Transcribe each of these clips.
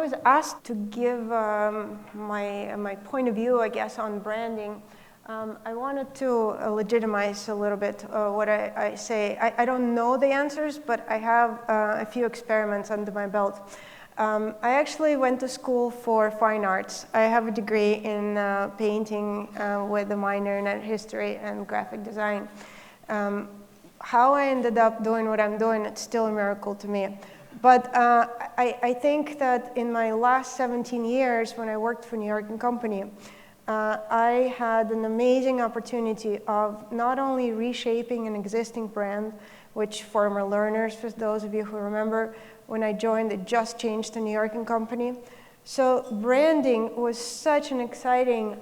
I was asked to give my point of view, I guess, on branding, I wanted to legitimize a little bit what I say. I don't know the answers, but I have a few experiments under my belt. I actually went to school for fine arts. I have a degree in painting with a minor in art history and graphic design. How I ended up doing what I'm doing, it's still a miracle to me. But I think that in my last 17 years, when I worked for New York & Company, I had an amazing opportunity of not only reshaping an existing brand, which former learners, for those of you who remember, when I joined, it just changed to New York & Company. So branding was such an exciting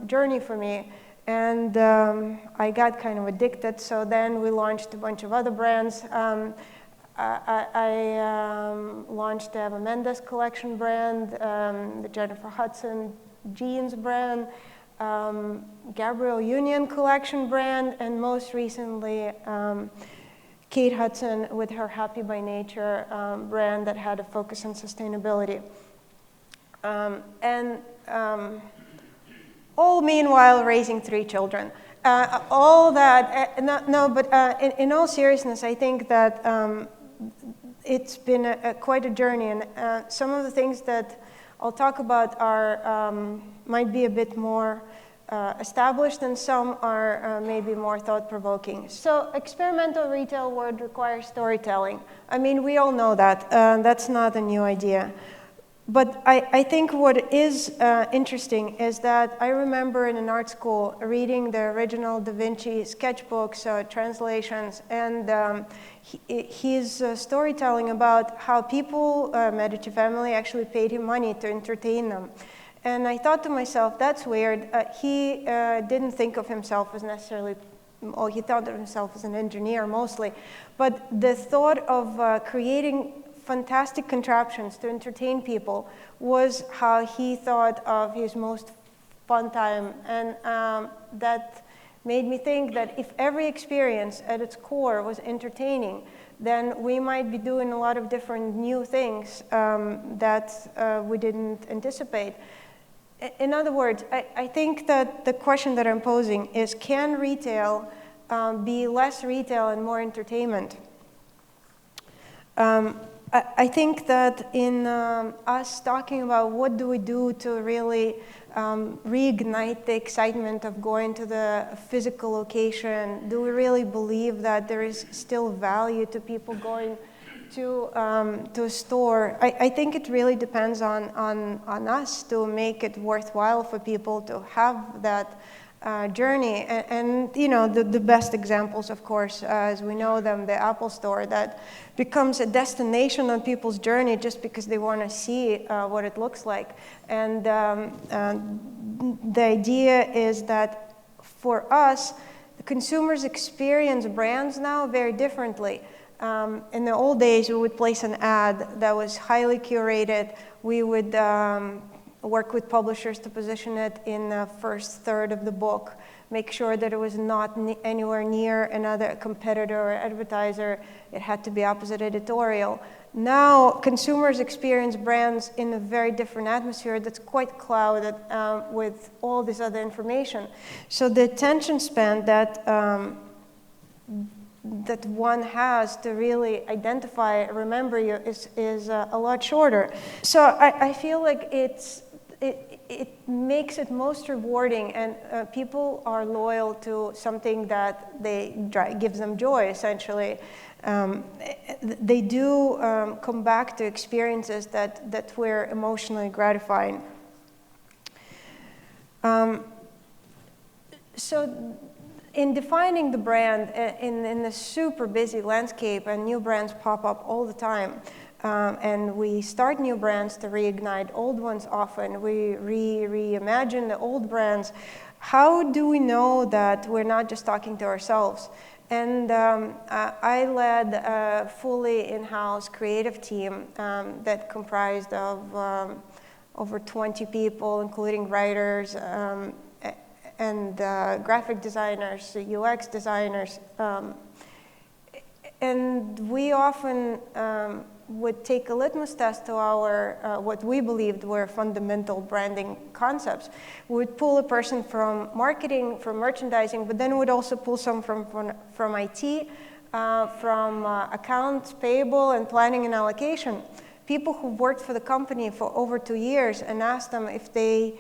journey for me. And I got kind of addicted, so then we launched a bunch of other brands. I launched the Eva Mendes collection brand, the Jennifer Hudson jeans brand, Gabrielle Union collection brand, and most recently Kate Hudson with her Happy by Nature brand that had a focus on sustainability. All meanwhile raising 3 children. All that, in all seriousness, I think that it's been quite a journey, and some of the things that I'll talk about are might be a bit more established, and some are maybe more thought-provoking. So experimental retail would require storytelling. I mean, we all know that. That's not a new idea. But I think what is interesting is that I remember in an art school reading the original Da Vinci sketchbooks, translations, and his storytelling about how people, Medici family, actually paid him money to entertain them. And I thought to myself, that's weird. He didn't think of himself as necessarily, well, he thought of himself as an engineer mostly. But the thought of creating fantastic contraptions to entertain people was how he thought of his most fun time. And that made me think that if every experience at its core was entertaining, then we might be doing a lot of different new things that we didn't anticipate. In other words, I think that the question that I'm posing is, can retail be less retail and more entertainment? I think that in us talking about what do we do to really reignite the excitement of going to the physical location, do we really believe that there is still value to people going to a store? I think it really depends on us to make it worthwhile for people to have that journey. And you know, the best examples, of course, as we know them, the Apple Store, that becomes a destination on people's journey just because they want to see what it looks like. And the idea is that for us, the consumers experience brands now very differently. In the old days, we would place an ad that was highly curated. We would work with publishers to position it in the first third of the book, make sure that it was not anywhere near another competitor or advertiser. It had to be opposite editorial. Now, consumers experience brands in a very different atmosphere that's quite clouded with all this other information. So the attention span that that one has to really identify, remember you, is a lot shorter. So I feel like it makes it most rewarding, and people are loyal to something that gives them joy, essentially. They do come back to experiences that were emotionally gratifying. So in defining the brand in a super busy landscape, and new brands pop up all the time, and we start new brands to reignite old ones often. We reimagine the old brands. How do we know that we're not just talking to ourselves? And I led a fully in-house creative team that comprised of over 20 people, including writers and graphic designers, UX designers. And we often would take a litmus test to our, what we believed were fundamental branding concepts. We would pull a person from marketing, from merchandising, but then we'd also pull some from IT, from accounts payable and planning and allocation. People who worked for the company for over 2 years, and asked them if they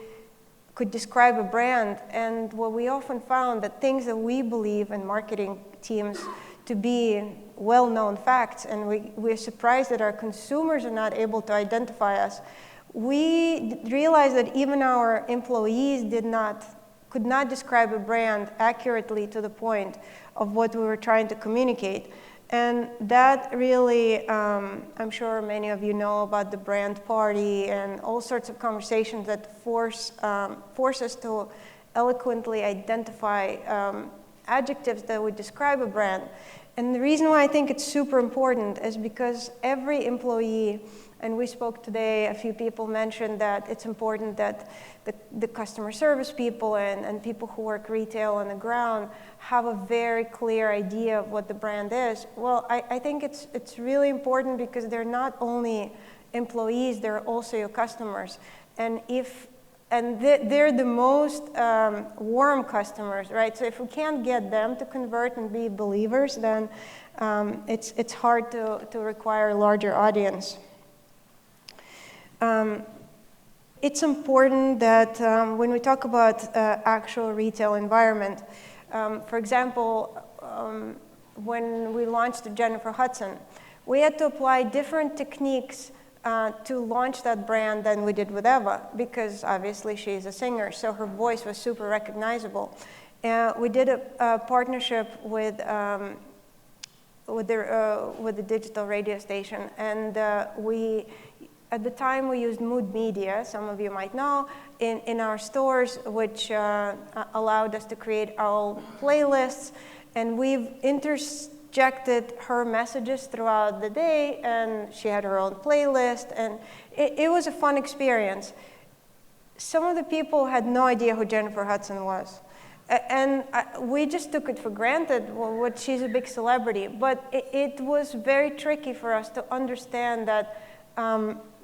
could describe a brand. And what we often found, that things that we believe in marketing teams to be well-known facts, and we're surprised that our consumers are not able to identify us. We realized that even our employees could not describe a brand accurately to the point of what we were trying to communicate. And that really, I'm sure many of you know about the brand party and all sorts of conversations that force us to eloquently identify adjectives that would describe a brand. And the reason why I think it's super important is because every employee, and we spoke today, a few people mentioned that it's important that the customer service people and people who work retail on the ground have a very clear idea of what the brand is. Well, I think it's really important because they're not only employees, they're also your customers. And they're the most warm customers, right? So if we can't get them to convert and be believers, then it's hard to require a larger audience. It's important that when we talk about actual retail environment, for example, when we launched Jennifer Hudson, we had to apply different techniques to launch that brand than we did with Eva, because obviously she's a singer, so her voice was super recognizable. We did a partnership with the digital radio station, and at the time we used Mood Media, some of you might know, in our stores, which allowed us to create our own playlists, and we've interjected her messages throughout the day, and she had her own playlist, and it was a fun experience. Some of the people had no idea who Jennifer Hudson was. And we just took it for granted, well, she's a big celebrity. But it was very tricky for us to understand that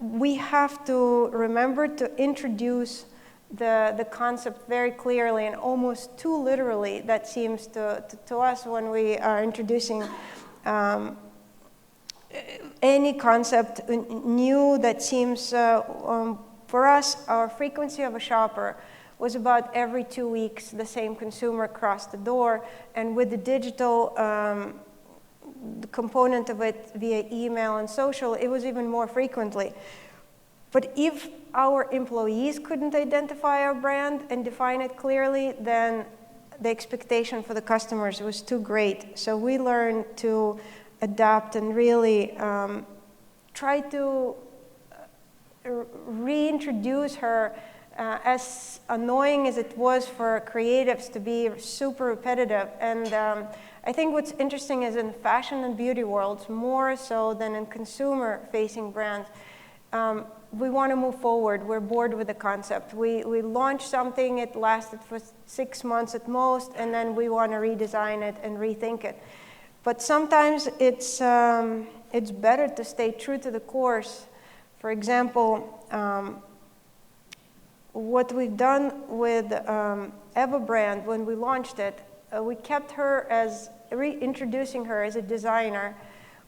we have to remember to introduce the concept very clearly and almost too literally, that seems to us when we are introducing any concept new that seems, for us, our frequency of a shopper was about every 2 weeks, the same consumer crossed the door, and with the digital component of it via email and social, it was even more frequently. But if our employees couldn't identify our brand and define it clearly, then the expectation for the customers was too great. So we learned to adapt and really try to reintroduce her, as annoying as it was for creatives to be super repetitive. And I think what's interesting is in fashion and beauty worlds, more so than in consumer-facing brands, we want to move forward. We're bored with the concept. We launched something, it lasted for 6 months at most, and then we want to redesign it and rethink it. But sometimes it's better to stay true to the course. For example, what we've done with Eva brand, when we launched it, we kept her as, reintroducing her as a designer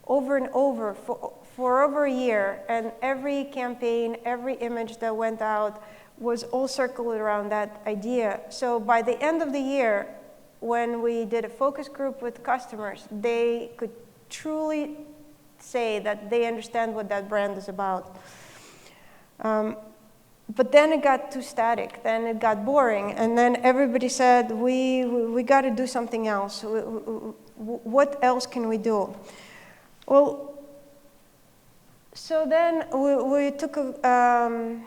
over and over for over a year, and every campaign, every image that went out was all circled around that idea. So by the end of the year, when we did a focus group with customers, they could truly say that they understand what that brand is about. But then it got too static, then it got boring, and then everybody said, we got to do something else. What else can we do? Well, so then we took a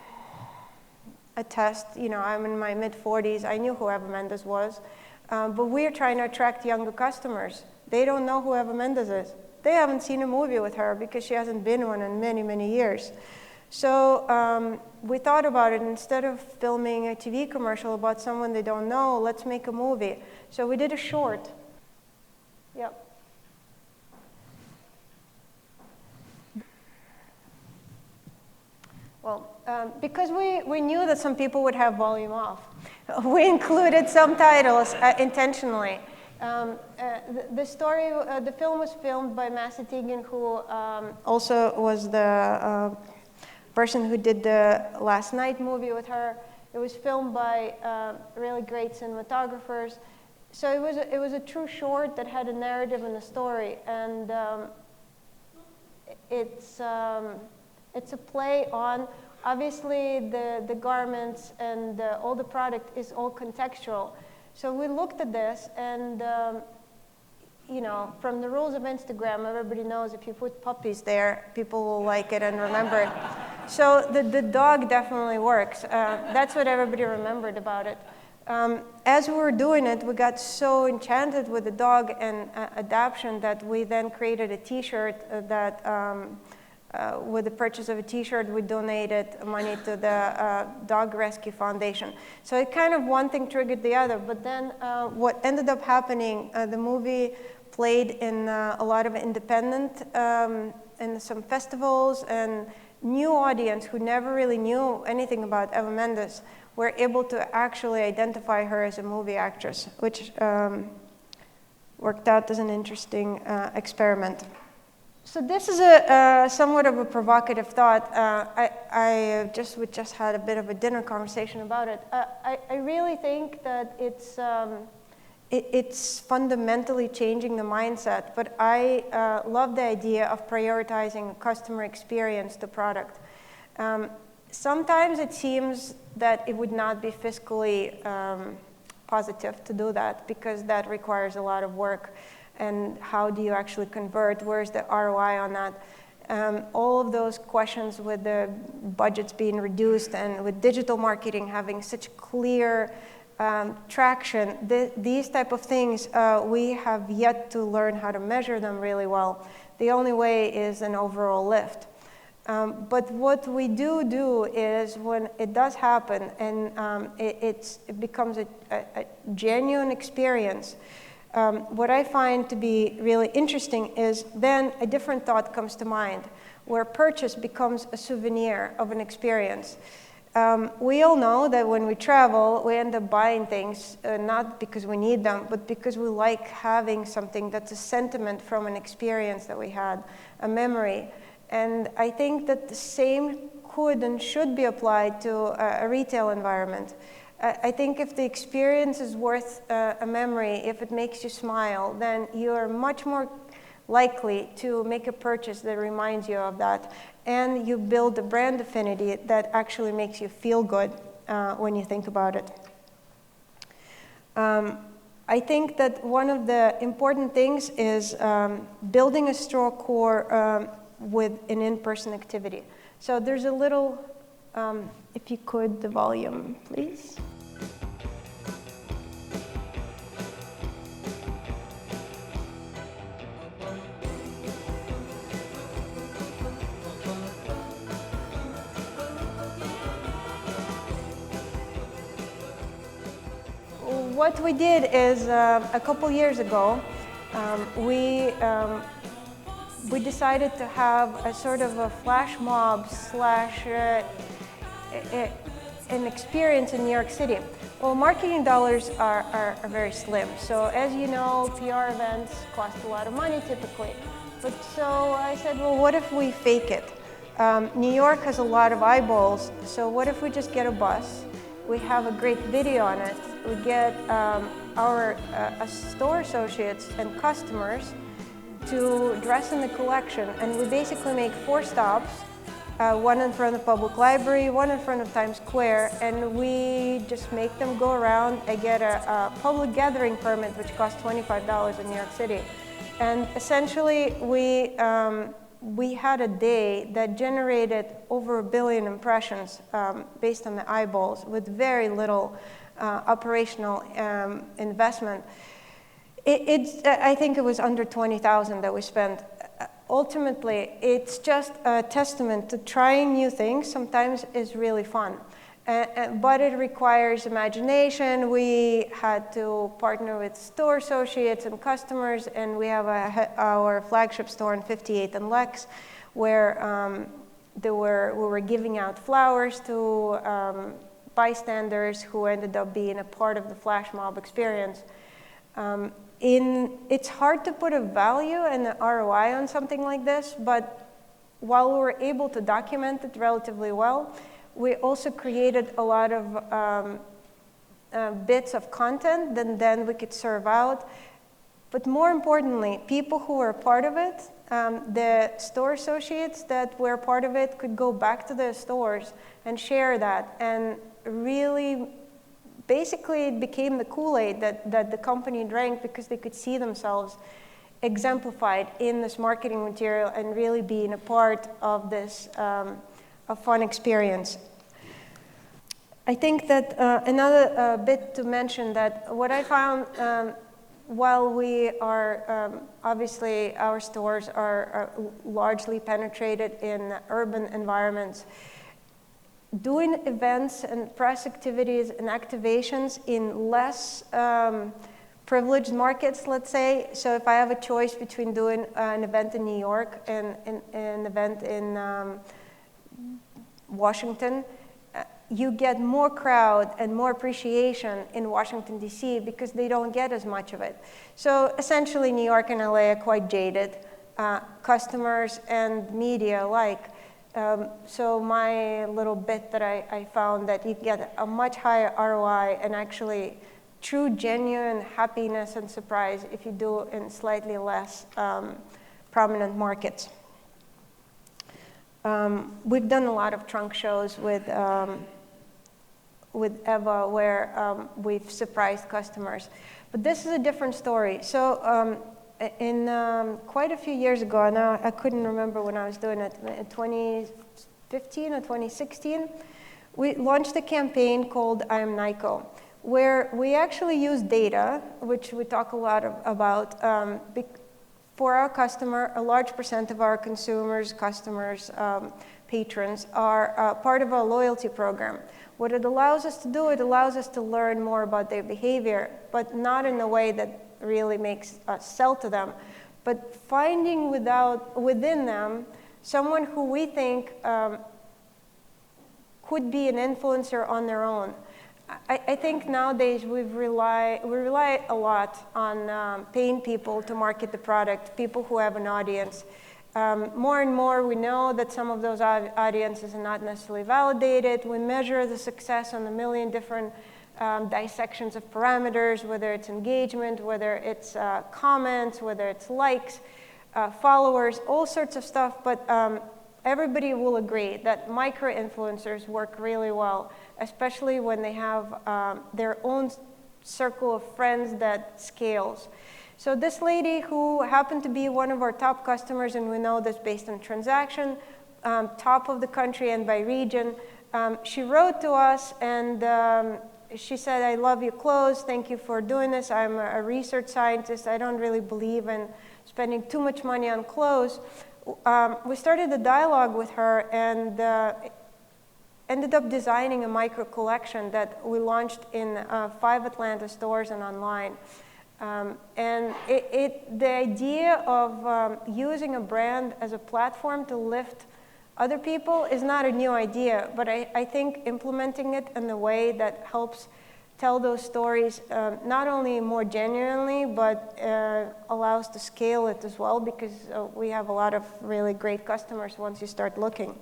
test. You know, I'm in my mid-40s. I knew who Eva Mendes was, but we're trying to attract younger customers. They don't know who Eva Mendes is. They haven't seen a movie with her because she hasn't been one in many, many years. So we thought about it. Instead of filming a TV commercial about someone they don't know, let's make a movie. So we did a short. Yep. Well, because we knew that some people would have volume off, we included subtitles intentionally. The film was filmed by Massey Teagan, who also was the person who did the Last Night movie with her. It was filmed by really great cinematographers. So it was a true short that had a narrative and a story, and it's a play on, obviously the garments and all the product is all contextual. So we looked at this, and you know, from the rules of Instagram, everybody knows if you put puppies there, people will like it and remember it. So the dog definitely works. That's what everybody remembered about it. As we were doing it, we got so enchanted with the dog and adaptation that we then created a T-shirt that, with the purchase of a T-shirt, we donated money to the Dog Rescue Foundation. So it kind of one thing triggered the other. But then what ended up happening, the movie played in a lot of independent, in some festivals, and new audience who never really knew anything about Eva Mendes were able to actually identify her as a movie actress, which worked out as an interesting experiment. So this is a somewhat of a provocative thought. I just had a bit of a dinner conversation about it. I really think that it's fundamentally changing the mindset, but I love the idea of prioritizing customer experience to product. Sometimes it seems that it would not be fiscally positive to do that, because that requires a lot of work. And how do you actually convert? Where's the ROI on that? All of those questions with the budgets being reduced and with digital marketing having such clear traction, these type of things, we have yet to learn how to measure them really well. The only way is an overall lift. But what we do is, when it does happen and it becomes a genuine experience, what I find to be really interesting is then a different thought comes to mind, where purchase becomes a souvenir of an experience. We all know that when we travel, we end up buying things, not because we need them, but because we like having something that's a sentiment from an experience that we had, a memory. And I think that the same could and should be applied to a retail environment. I think if the experience is worth a memory, if it makes you smile, then you are much more likely to make a purchase that reminds you of that. And you build a brand affinity that actually makes you feel good when you think about it. I think that one of the important things is building a strong core with an in-person activity. So there's a little, if you could, the volume, please. What we did is, a couple years ago, we decided to have a sort of a flash mob slash an experience in New York City. Well, marketing dollars are very slim. So as you know, PR events cost a lot of money typically. But so I said, well, what if we fake it? New York has a lot of eyeballs, so what if we just get a bus? We have a great video on it. We get our store associates and customers to dress in the collection, and we basically make 4 stops, one in front of the public library, one in front of Times Square, and we just make them go around and get a public gathering permit, which costs $25 in New York City. And essentially, we had a day that generated over 1 billion impressions based on the eyeballs with very little operational investment. I think it was under 20,000 that we spent. Ultimately, it's just a testament to trying new things. Sometimes is really fun, but it requires imagination. We had to partner with store associates and customers, and we have our flagship store in 58 and Lex, where we were giving out flowers to bystanders who ended up being a part of the flash mob experience. It's hard to put a value and an ROI on something like this, but while we were able to document it relatively well, we also created a lot of bits of content that then we could serve out. But more importantly, people who were part of it, the store associates that were part of it could go back to their stores and share that. And really, basically, it became the Kool-Aid that the company drank because they could see themselves exemplified in this marketing material and really being a part of this a fun experience. I think that another bit to mention that what I found while we are, obviously our stores are largely penetrated in urban environments, doing events and press activities and activations in less privileged markets, let's say. So if I have a choice between doing an event in New York and an event in Washington, you get more crowd and more appreciation in Washington, D.C. because they don't get as much of it. So essentially, New York and LA are quite jaded, customers and media alike. So my little bit that I found that you get a much higher ROI and actually true, genuine happiness and surprise if you do in slightly less prominent markets. We've done a lot of trunk shows with Eva where we've surprised customers. But this is a different story. So in quite a few years ago, now I couldn't remember when I was doing it, in 2015 or 2016, we launched a campaign called I Am Nyko, where we actually use data, which we talk a lot about, for our customer. A large percent of our consumers, customers, patrons are part of our loyalty program. What it allows us to do, it allows us to learn more about their behavior, but not in a way that really makes us sell to them, but finding within them someone who we think could be an influencer on their own. I think nowadays we rely a lot on paying people to market the product, people who have an audience. More and more we know that some of those audiences are not necessarily validated. We measure the success on a million different dissections of parameters, whether it's engagement, whether it's comments, whether it's likes, followers, all sorts of stuff. But everybody will agree that micro-influencers work really well, especially when they have their own circle of friends that scales. So this lady, who happened to be one of our top customers, and we know this based on transaction, top of the country and by region, she wrote to us and she said, I love your clothes, thank you for doing this. I'm a research scientist, I don't really believe in spending too much money on clothes. We started a dialogue with her and ended up designing a micro collection that we launched in 5 Atlanta stores and online. And the idea of using a brand as a platform to lift other people is not a new idea, but I think implementing it in a way that helps tell those stories not only more genuinely, but allows to scale it as well, because we have a lot of really great customers once you start looking.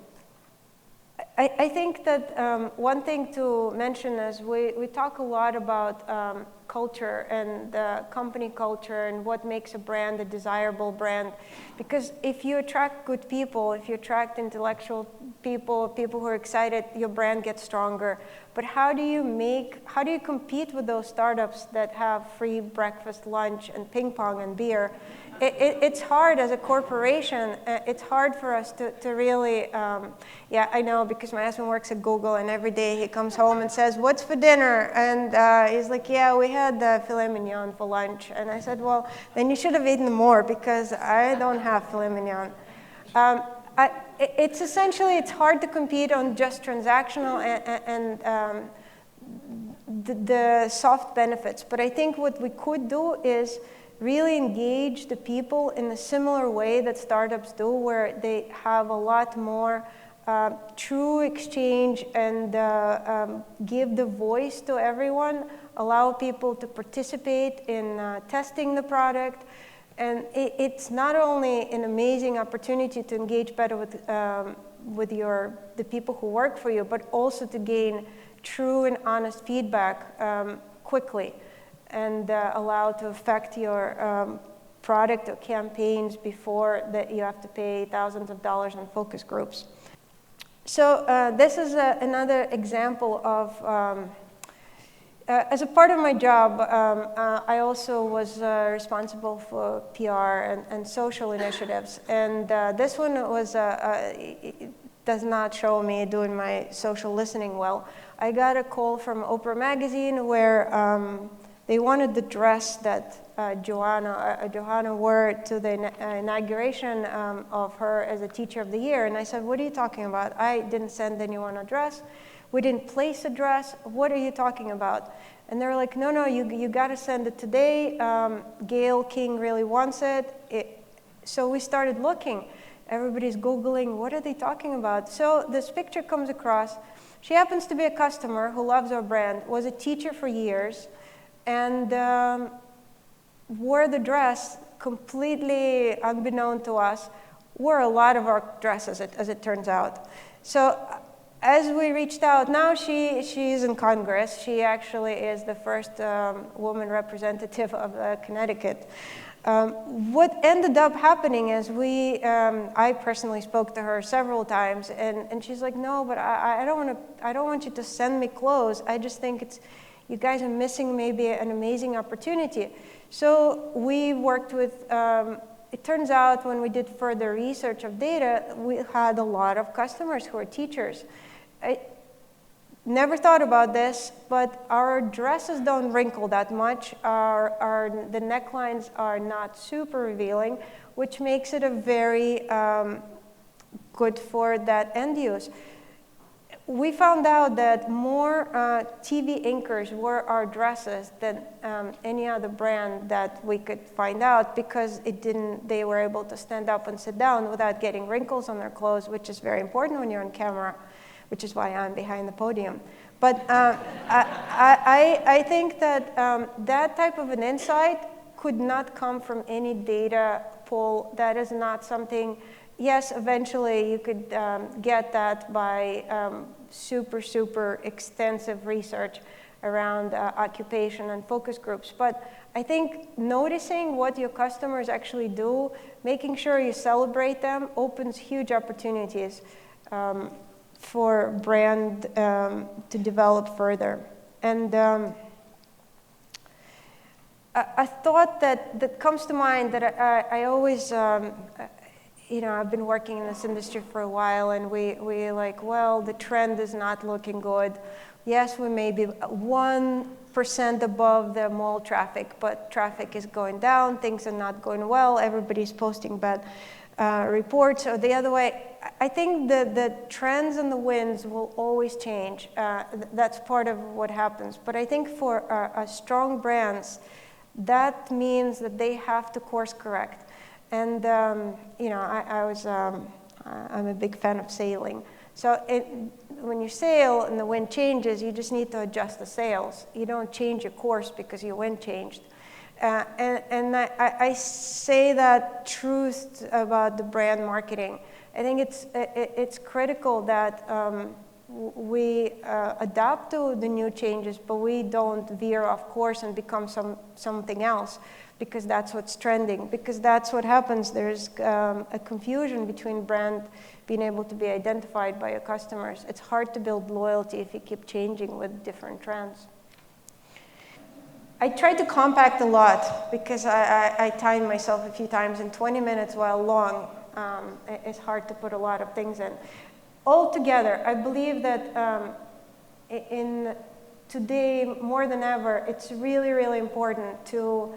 I think that one thing to mention is we talk a lot about culture and company culture and what makes a brand a desirable brand. Because if you attract good people, if you attract intellectual people, people who are excited, your brand gets stronger. But how do you compete with those startups that have free breakfast, lunch, and ping pong and beer? It's hard as a corporation. It's hard for us to really, yeah, I know, because my husband works at Google, and every day he comes home and says, what's for dinner? And he's like, yeah, we had filet mignon for lunch. And I said, well, then you should have eaten more, because I don't have filet mignon. It's essentially, it's hard to compete on just transactional and the soft benefits. But I think what we could do is really engage the people in a similar way that startups do, where they have a lot more true exchange and give the voice to everyone, allow people to participate in testing the product. And it's not only an amazing opportunity to engage better with the people who work for you, but also to gain true and honest feedback quickly and allow to affect your product or campaigns before that you have to pay thousands of dollars on focus groups. So this is another example of, as a part of my job, I also was responsible for PR and social initiatives. And this one was, does not show me doing my social listening well. I got a call from Oprah Magazine where they wanted the dress that Johanna wore to the inauguration of her as a Teacher of the Year. And I said, what are you talking about? I didn't send anyone a dress. We didn't place a dress. What are you talking about? And they were like, no, you got to send it today. Gail King really wants it. So we started looking. Everybody's Googling, what are they talking about? So this picture comes across. She happens to be a customer who loves our brand, was a teacher for years, and wore the dress completely unbeknown to us, wore a lot of our dresses, as it turns out. So as we reached out, now she's in Congress. She actually is the first woman representative of Connecticut. What ended up happening is I personally spoke to her several times, and she's like, no, but I don't want you to send me clothes. I just think you guys are missing maybe an amazing opportunity. So we worked with, it turns out when we did further research of data, we had a lot of customers who are teachers. I never thought about this, but our dresses don't wrinkle that much. The necklines are not super revealing, which makes it a very good for that end use. We found out that more TV anchors wore our dresses than any other brand that we could find out, because they were able to stand up and sit down without getting wrinkles on their clothes, which is very important when you're on camera, which is why I'm behind the podium. But I think that that type of an insight could not come from any data poll. That is not something, yes, eventually you could get that by super extensive research around occupation and focus groups. But I think noticing what your customers actually do, making sure you celebrate them, opens huge opportunities for brand to develop further. And a thought that comes to mind that I always, I've been working in this industry for a while, and we like, well, the trend is not looking good. Yes, we may be 1% above the mall traffic, but traffic is going down, things are not going well, everybody's posting bad reports, or the other way. I think the trends and the winds will always change. That's part of what happens. But I think for strong brands, that means that they have to course correct. And I'm a big fan of sailing. So when you sail and the wind changes, you just need to adjust the sails. You don't change your course because your wind changed. And I say that truth about the brand marketing. I think it's critical that we adapt to the new changes, but we don't veer off course and become something else, because that's what's trending, because that's what happens. There's a confusion between brand being able to be identified by your customers. It's hard to build loyalty if you keep changing with different trends. I tried to compact a lot because I timed myself a few times, and 20 minutes, while long, it's hard to put a lot of things in. Altogether, I believe that in today, more than ever, it's really important to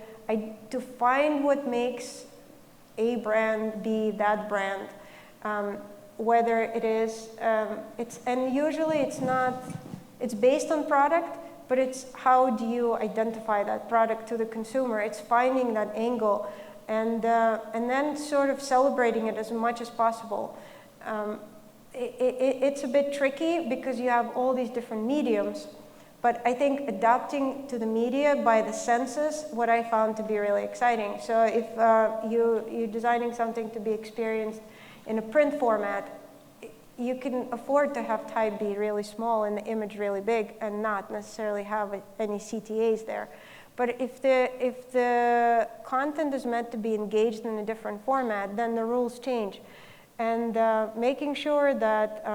find what makes a brand be that brand. Whether it is, and usually it's based on product, but it's how do you identify that product to the consumer. It's finding that angle and then sort of celebrating it as much as possible. it's a bit tricky because you have all these different mediums. But I think adapting to the media by the senses, what I found to be really exciting. So if you're designing something to be experienced in a print format, you can afford to have type be really small and the image really big and not necessarily have any CTAs there. But if the content is meant to be engaged in a different format, then the rules change. And making sure that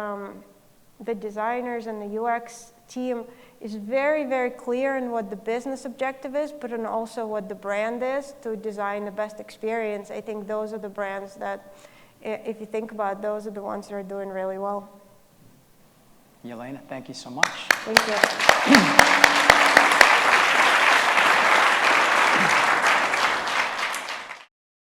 the designers and the UX team is very, very clear in what the business objective is, but in also what the brand is to design the best experience. I think those are the brands that, if you think about it, those are the ones that are doing really well. Yelena, thank you so much. Thank you.